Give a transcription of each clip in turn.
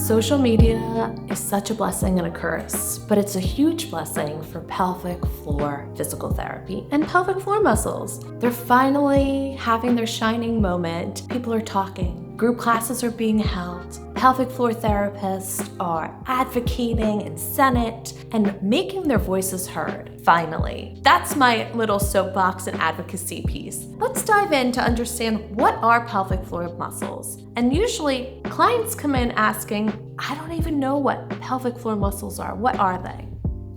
Social media is such a blessing and a curse, but it's a huge blessing for pelvic floor physical therapy and pelvic floor muscles. They're finally having their shining moment. People are talking. Group classes are being held. Pelvic floor therapists are advocating in Senate and making their voices heard, finally. That's my little soapbox and advocacy piece. Let's dive in to understand what are pelvic floor muscles. And usually, clients come in asking, I don't even know what pelvic floor muscles are. What are they?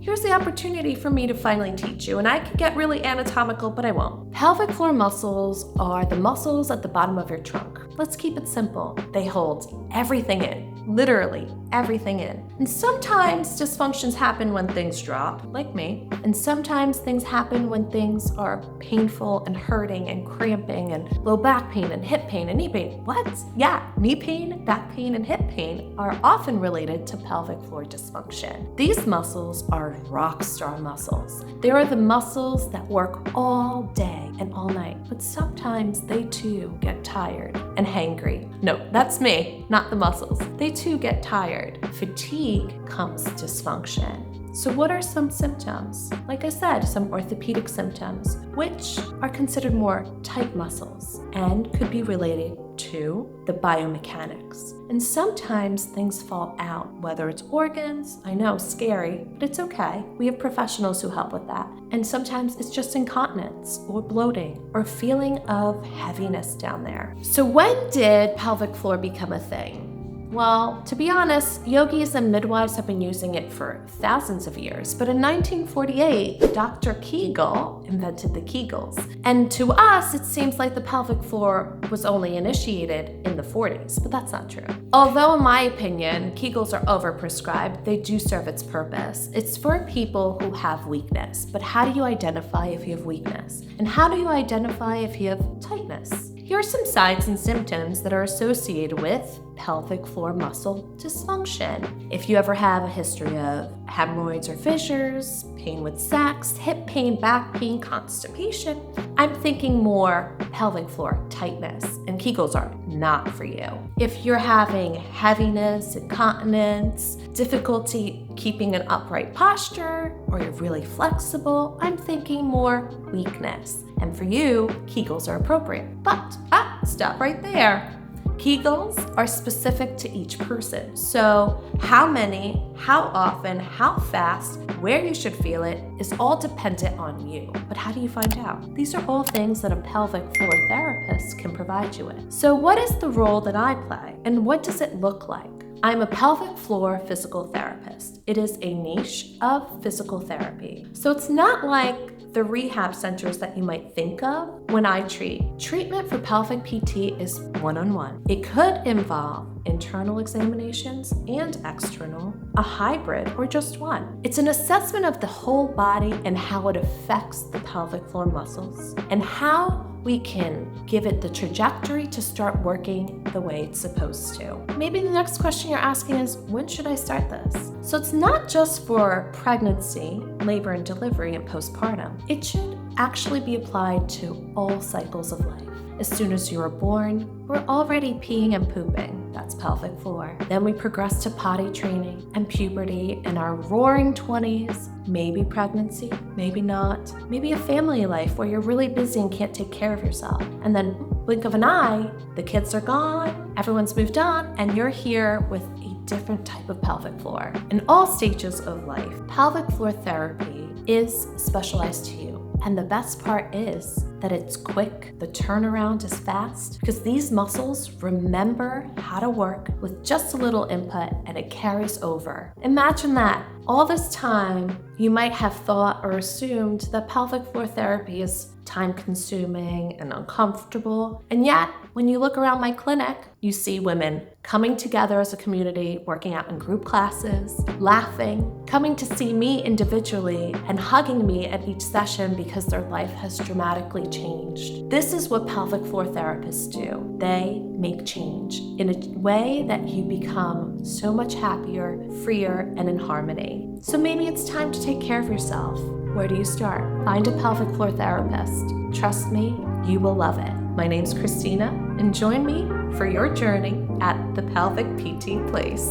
Here's the opportunity for me to finally teach you, and I could get really anatomical, but I won't. Pelvic floor muscles are the muscles at the bottom of your trunk. Let's keep it simple. They hold everything in, literally everything in. And sometimes dysfunctions happen when things drop, like me, and sometimes things happen when things are painful and hurting and cramping and low back pain and hip pain and knee pain. What? Yeah, knee pain, back pain, and hip pain are often related to pelvic floor dysfunction. These muscles are rockstar muscles. They are the muscles that work all day and all night, but sometimes they too get tired and hangry. No, that's me, not the muscles. They too get tired. Fatigue comes dysfunction. So what are some symptoms? Like I said, some orthopedic symptoms, which are considered more tight muscles and could be related to the biomechanics. And sometimes things fall out, whether it's organs, I know, scary, but it's okay. We have professionals who help with that. And sometimes it's just incontinence or bloating or feeling of heaviness down there. So when did pelvic floor become a thing? Well, to be honest, yogis and midwives have been using it for thousands of years, but in 1948, Dr. Kegel invented the Kegels. And to us, it seems like the pelvic floor was only initiated in the 40s, but that's not true. Although in my opinion, Kegels are overprescribed, they do serve its purpose. It's for people who have weakness, but how do you identify if you have weakness? And how do you identify if you have tightness? Here are some signs and symptoms that are associated with pelvic floor muscle dysfunction. If you ever have a history of hemorrhoids or fissures, pain with sex, hip pain, back pain, constipation, I'm thinking more pelvic floor tightness, and Kegels are not for you. If you're having heaviness, incontinence, difficulty keeping an upright posture, or you're really flexible, I'm thinking more weakness. And for you, Kegels are appropriate. But, stop right there. Kegels are specific to each person. So how many, how often, how fast, where you should feel it is all dependent on you. But how do you find out? These are all things that a pelvic floor therapist can provide you with. So what is the role that I play and what does it look like? I'm a pelvic floor physical therapist. It is a niche of physical therapy. So it's not like the rehab centers that you might think of when I treat. Treatment for pelvic PT is one-on-one. It could involve internal examinations and external, a hybrid, or just one. It's an assessment of the whole body and how it affects the pelvic floor muscles and how we can give it the trajectory to start working the way it's supposed to. Maybe the next question you're asking is, when should I start this? So it's not just for pregnancy, labor and delivery, and postpartum. It should actually be applied to all cycles of life. As soon as you are born, we're already peeing and pooping. That's pelvic floor. Then we progress to potty training and puberty in our roaring 20s, maybe pregnancy, maybe not, maybe a family life where you're really busy and can't take care of yourself. And then blink of an eye, the kids are gone, everyone's moved on, and you're here with a different type of pelvic floor. In all stages of life, pelvic floor therapy is specialized to you. And the best part is that it's quick, the turnaround is fast, because these muscles remember how to work with just a little input and it carries over. Imagine that. All this time, you might have thought or assumed that pelvic floor therapy is time-consuming and uncomfortable, and yet, when you look around my clinic, you see women coming together as a community, working out in group classes, laughing, coming to see me individually, and hugging me at each session because their life has dramatically changed. This is what pelvic floor therapists do. They make change in a way that you become so much happier, freer, and in harmony. So maybe it's time to take care of yourself. Where do you start? Find a pelvic floor therapist. Trust me, you will love it. My name's Christina, and join me for your journey at the Pelvic PT Place.